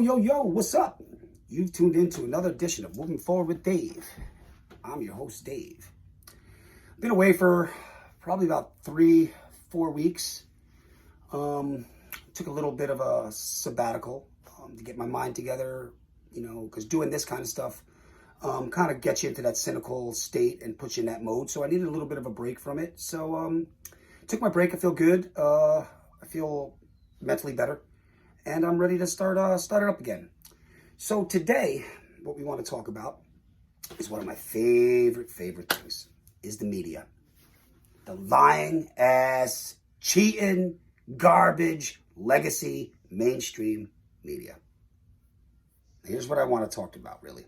Yo, what's up? You've tuned in to another edition of Moving Forward with Dave. I'm your host, Dave. Been away for probably about 3-4 weeks. Took a little bit of a sabbatical to get my mind together, because doing this kind of stuff kind of gets you into that cynical state and puts you in that mode. So I needed a little bit of a break from it. So took my break. I feel good. I feel mentally better. And I'm ready to start it up again. So today, what we want to talk about is one of my favorite things, is the media. The lying ass, cheating, garbage, legacy, mainstream media. Here's what I want to talk about, really.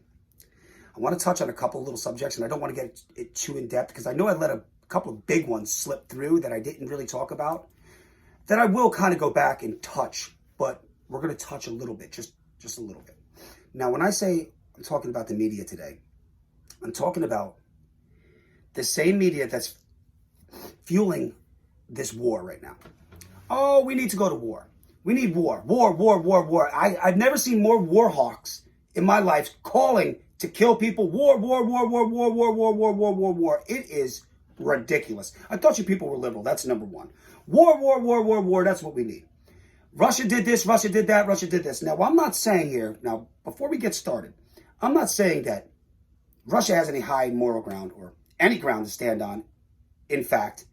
I want to touch on a couple of little subjects, and I don't want to get it too in-depth, because I know I let a couple of big ones slip through that I didn't really talk about, that I will kind of go back and touch, but we're going to touch a little bit, just a little bit. Now, when I say I'm talking about the media today, I'm talking about the same media that's fueling this war right now. Oh, we need to go to war. We need war. War. I've never seen more war hawks in my life calling to kill people. War. It is ridiculous. I thought you people were liberal. That's number one. War. That's what we need. Russia did this, Russia did that, Russia did this. Now, I'm not saying here, before we get started, I'm not saying that Russia has any high moral ground or any ground to stand on. In fact,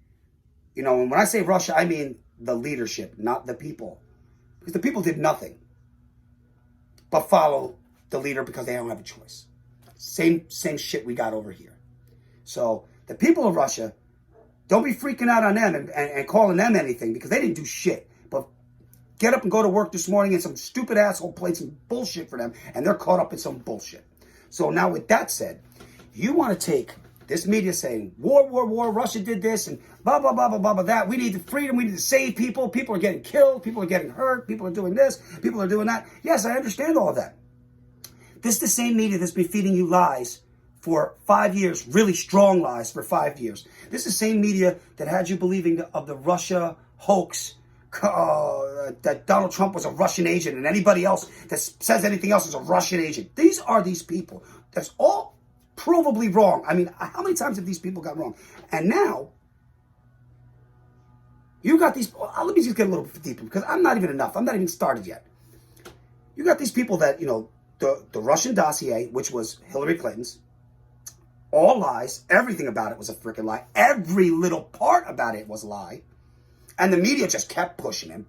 and when I say Russia, I mean the leadership, not the people. Because the people did nothing but follow the leader because they don't have a choice. Same shit we got over here. So the people of Russia, don't be freaking out on them and calling them anything, because they didn't do shit. But get up and go to work this morning and some stupid asshole played some bullshit for them, and they're caught up in some bullshit. So now with that said, you want to take this media saying, war, Russia did this, and blah, that. We need the freedom. We need to save people. People are getting killed. People are getting hurt. People are doing this. People are doing that. Yes, I understand all of that. This is the same media that's been feeding you lies for 5 years, really strong lies for 5 years. This is the same media that had you believing of the Russia hoax, that Donald Trump was a Russian agent, and anybody else that says anything else is a Russian agent. These are these people. That's all provably wrong. I mean, how many times have these people got wrong? And now, you got these, let me just get a little bit deeper, because I'm not even enough. I'm not even started yet. You got these people that, the Russian dossier, which was Hillary Clinton's, all lies. Everything about it was a freaking lie. Every little part about it was a lie. And the media just kept pushing and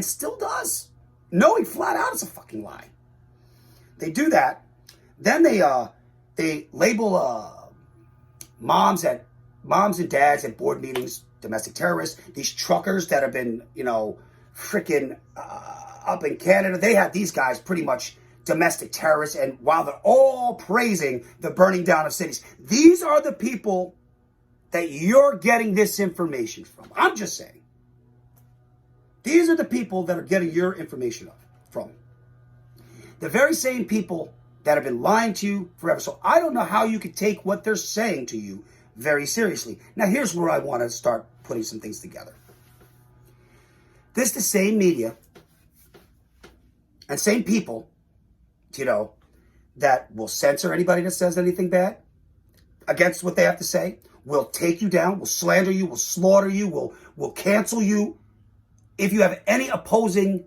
still does, knowing flat out it's a fucking lie. They do that. Then they label moms and dads at board meetings domestic terrorists. These truckers that have been, freaking up in Canada, they have these guys pretty much domestic terrorists. And while they're all praising the burning down of cities, these are the people that you're getting this information from. I'm just saying. These are the people that are getting your information from. The very same people that have been lying to you forever. So I don't know how you could take what they're saying to you very seriously. Now, here's where I want to start putting some things together. This is the same media and same people, that will censor anybody that says anything bad against what they have to say, will take you down, will slander you, will slaughter you, will cancel you if you have any opposing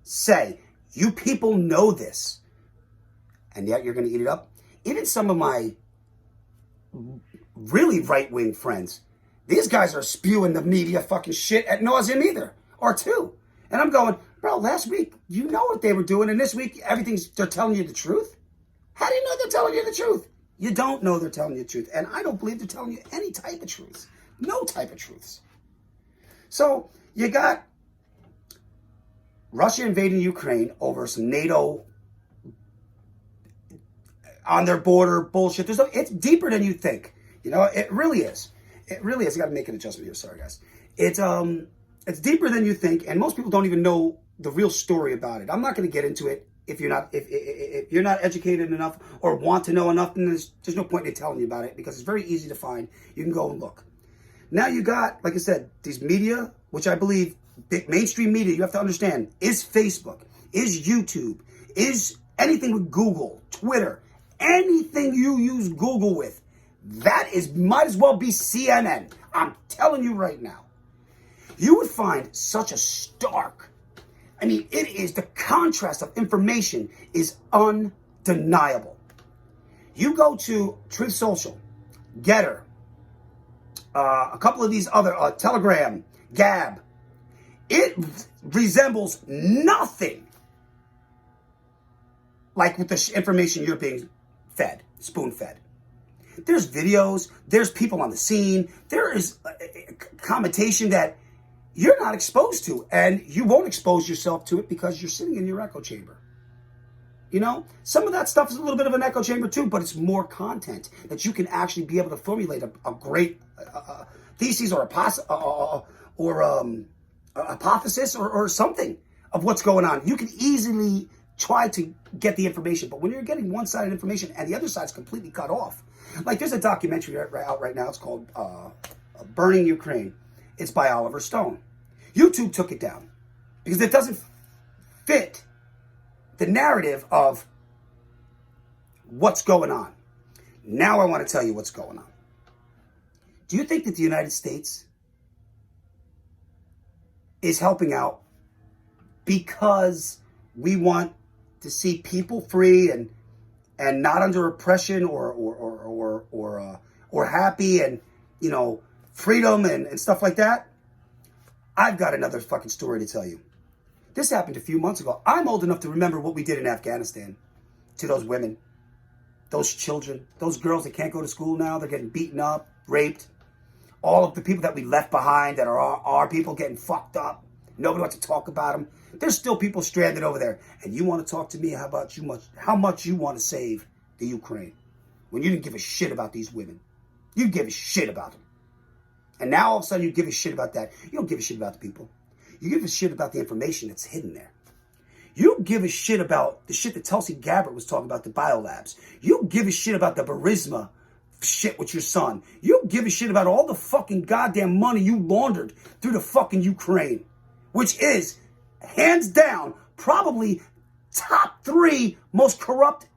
say. You people know this. And yet you're going to eat it up. Even some of my really right-wing friends, these guys are spewing the media fucking shit ad nauseum either, or two. And I'm going, bro, last week, you know what they were doing, and this week, they're telling you the truth? How do you know they're telling you the truth? You don't know they're telling you the truth. And I don't believe they're telling you any type of truths. No type of truths. So you got Russia invading Ukraine over some NATO on their border bullshit. It's deeper than you think. It really is. It really is. I got to make an adjustment here. Sorry, guys. It's deeper than you think, and most people don't even know the real story about it. I'm not going to get into it. If you're not educated enough or want to know enough, then there's no point in telling you about it, because it's very easy to find. You can go and look. Now you got, like I said, these media, which I believe, big mainstream media, you have to understand, is Facebook. is YouTube, is anything with Google, Twitter, anything you use Google with, that is might as well be CNN. I'm telling you right now. You would find such a stark, I mean, it is, the contrast of information is undeniable. You go to Truth Social, Getter, a couple of these other, Telegram, Gab, it resembles nothing like with the information you're being fed, spoon-fed. There's videos, there's people on the scene, there is commentation that you're not exposed to, and you won't expose yourself to it because you're sitting in your echo chamber. You know, some of that stuff is a little bit of an echo chamber too, but it's more content that you can actually be able to formulate a great thesis or hypothesis or something of what's going on. You can easily try to get the information, but when you're getting one-sided information and the other side's completely cut off, like there's a documentary out right now. It's called Burning Ukraine. It's by Oliver Stone. YouTube took it down because it doesn't fit the narrative of what's going on. Now I want to tell you what's going on. Do you think that the United States is helping out because we want to see people free and not under oppression or happy and, you know, freedom and stuff like that? I've got another fucking story to tell you. This happened a few months ago. I'm old enough to remember what we did in Afghanistan to those women, those children, those girls that can't go to school now. They're getting beaten up, raped. All of the people that we left behind that are our people getting fucked up. Nobody wants to talk about them. There's still people stranded over there. And you want to talk to me how much you want to save the Ukraine when you didn't give a shit about these women. You give a shit about them. And now all of a sudden you give a shit about that. You don't give a shit about the people. You give a shit about the information that's hidden there. You give a shit about the shit that Tulsi Gabbard was talking about, the biolabs. You give a shit about the Burisma shit with your son. You give a shit about all the fucking goddamn money you laundered through the fucking Ukraine, which is, hands down, probably top 3 most corrupt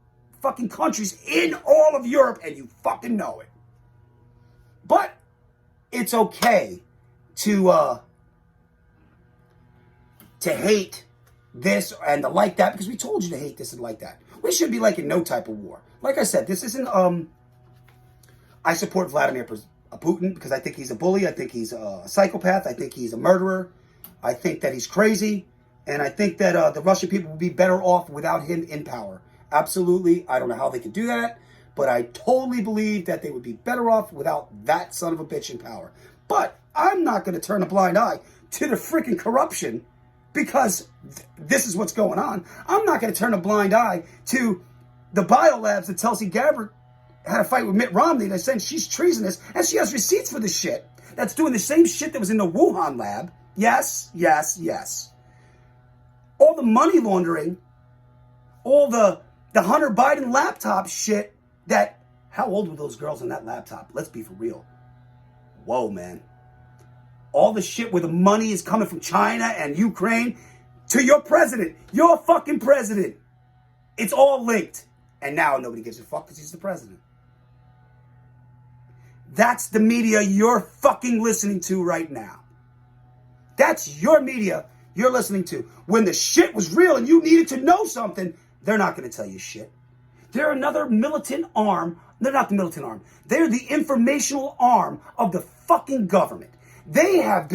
fucking countries in all of Europe, and you fucking know it. But it's okay to hate this and to like that, because we told you to hate this and like that. We should be liking no type of war. Like I said, this isn't, I support Vladimir Putin because I think he's a bully. I think he's a psychopath. I think he's a murderer. I think that he's crazy. And I think that the Russian people would be better off without him in power. Absolutely. I don't know how they could do that, but I totally believe that they would be better off without that son of a bitch in power. But I'm not going to turn a blind eye to the freaking corruption because this is what's going on. I'm not going to turn a blind eye to the biolabs that Tulsi Gabbard had a fight with Mitt Romney. They said she's treasonous, and she has receipts for this shit. That's doing the same shit that was in the Wuhan lab. Yes, yes, yes. All the money laundering, all the Hunter Biden laptop shit that, how old were those girls on that laptop? Let's be for real. Whoa, man. All the shit where the money is coming from China and Ukraine to your president, your fucking president. It's all linked. And now nobody gives a fuck because he's the president. That's the media you're fucking listening to right now. That's your media you're listening to. When the shit was real and you needed to know something, they're not going to tell you shit. They're another militant arm. They're not the militant arm. They're the informational arm of the fucking government. They have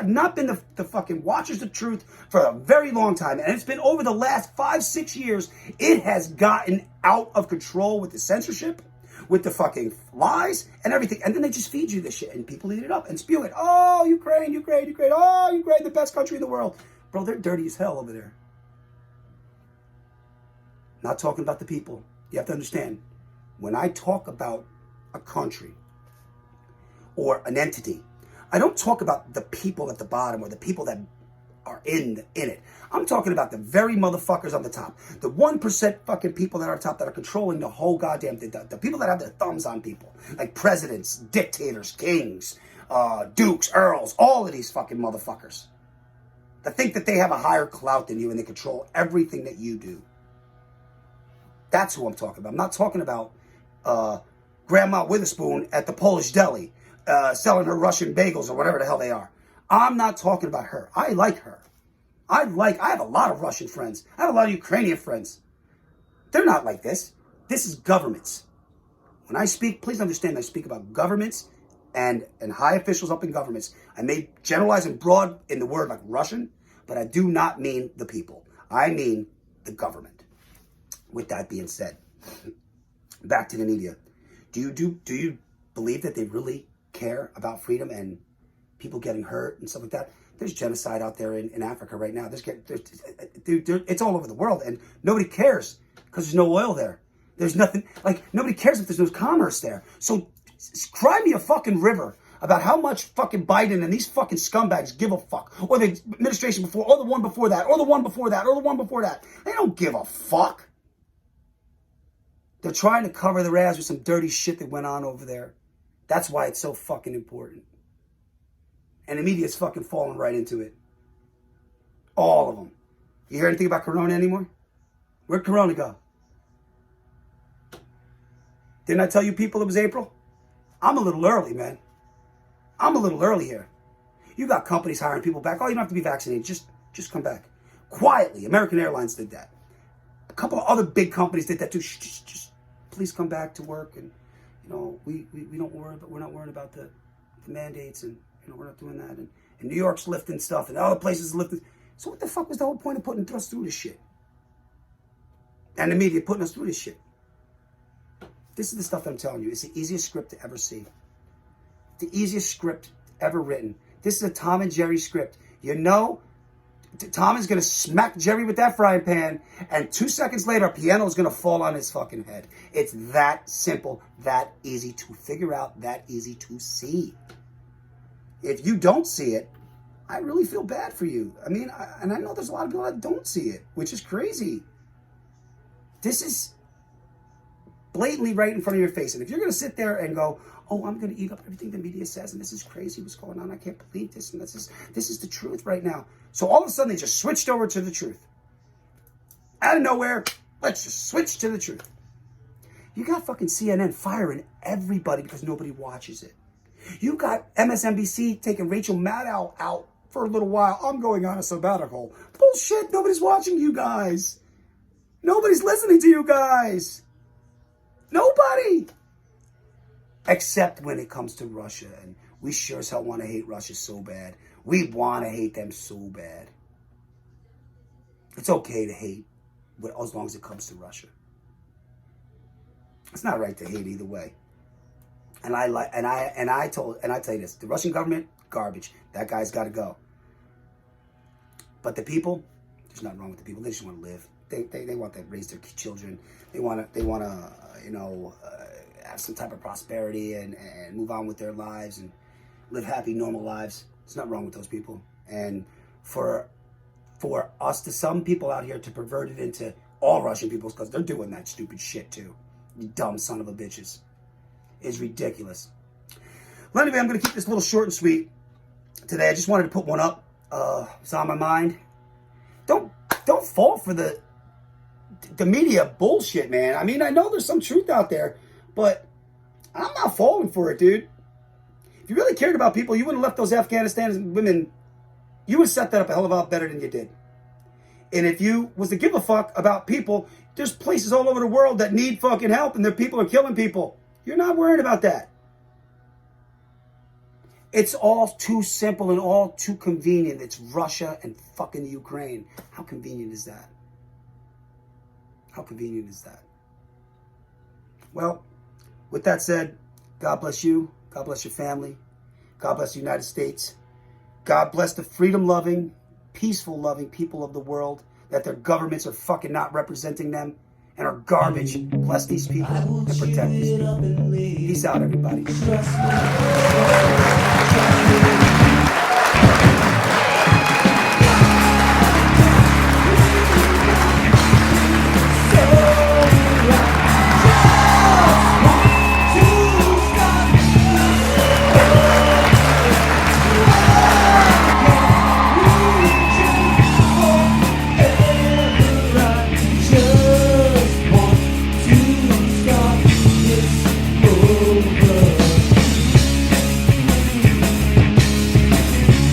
not been the fucking watchers of truth for a very long time. And it's been over the last 5-6 years, it has gotten out of control with the censorship, with the fucking lies and everything. And then they just feed you this shit and people eat it up and spew it. Oh, Ukraine, Ukraine, Ukraine. Oh, Ukraine, the best country in the world. Bro, they're dirty as hell over there. Not talking about the people. You have to understand, when I talk about a country or an entity, I don't talk about the people at the bottom or the people that are in it. I'm talking about the very motherfuckers on the top. The 1% fucking people that are on top that are controlling the whole goddamn thing. The people that have their thumbs on people. Like presidents, dictators, kings, dukes, earls, all of these fucking motherfuckers. that think that they have a higher clout than you and they control everything that you do. That's who I'm talking about. I'm not talking about Grandma Witherspoon at the Polish deli selling her Russian bagels or whatever the hell they are. I'm not talking about her. I like her. I have a lot of Russian friends. I have a lot of Ukrainian friends. They're not like this. This is governments. When I speak, please understand I speak about governments and high officials up in governments. I may generalize and broad in the word like Russian, but I do not mean the people. I mean the government. With that being said, back to the media. Do you believe that they really care about freedom and people getting hurt and stuff like that? There's genocide out there in Africa right now. It's all over the world, and nobody cares because there's no oil there. There's nothing, like, nobody cares if there's no commerce there. So cry me a fucking river about how much fucking Biden and these fucking scumbags give a fuck. Or the administration before, or the one before that, or the one before that, or the one before that. They don't give a fuck. They're trying to cover their ass with some dirty shit that went on over there. That's why it's so fucking important. And the media's fucking falling right into it. All of them. You hear anything about Corona anymore? Where'd Corona go? Didn't I tell you people it was April? I'm a little early, man. I'm a little early here. You got companies hiring people back. Oh, you don't have to be vaccinated. Just come back. Quietly. American Airlines did that. A couple of other big companies did that too. Just please come back to work. And, you know, we don't worry, but we're not worrying about the mandates, and, you know, we're not doing that. And New York's lifting stuff, and other places lifting. So what the fuck was the whole point of putting us through this shit? And the media putting us through this shit. This is the stuff that I'm telling you. It's the easiest script to ever see. The easiest script ever written. This is a Tom and Jerry script. You know, Tom is going to smack Jerry with that frying pan, and 2 seconds later, a piano is going to fall on his fucking head. It's that simple, that easy to figure out, that easy to see. If you don't see it, I really feel bad for you. I mean, and I know there's a lot of people that don't see it, which is crazy. This is blatantly right in front of your face. And if you're going to sit there and go, oh, I'm going to eat up everything the media says, and this is crazy what's going on, I can't believe this, and this is the truth right now. So all of a sudden, they just switched over to the truth. Out of nowhere, let's just switch to the truth. You got fucking CNN firing everybody because nobody watches it. You got MSNBC taking Rachel Maddow out for a little while. I'm going on a sabbatical. Bullshit, nobody's watching you guys. Nobody's listening to you guys. Nobody. Except when it comes to Russia. And we sure as hell want to hate Russia so bad. We want to hate them so bad. It's okay to hate, but as long as it comes to Russia. It's not right to hate either way. And I tell you this, the Russian government, garbage. That guy's got to go. But the people, there's nothing wrong with the people. They just want to live. They want to raise their children. They want to have some type of prosperity and move on with their lives and live happy, normal lives. There's nothing wrong with those people. And for us, to some people out here, to pervert it into all Russian people, because they're doing that stupid shit too. You dumb son of a bitches. Is ridiculous. Well, anyway, I'm going to keep this a little short and sweet today. I just wanted to put one up. It's on my mind. Don't fall for the media bullshit, man. I mean, I know there's some truth out there, but I'm not falling for it, dude. If you really cared about people, you wouldn't have left those Afghanistan women. You would have set that up a hell of a lot better than you did. And if you was to give a fuck about people, there's places all over the world that need fucking help, and their people are killing people. You're not worried about that. It's all too simple and all too convenient. It's Russia and fucking Ukraine. How convenient is that? How convenient is that? Well, with that said, God bless you. God bless your family. God bless the United States. God bless the freedom-loving, peaceful-loving people of the world, that their governments are fucking not representing them and are garbage. Bless these people and protect these people. Peace out, everybody.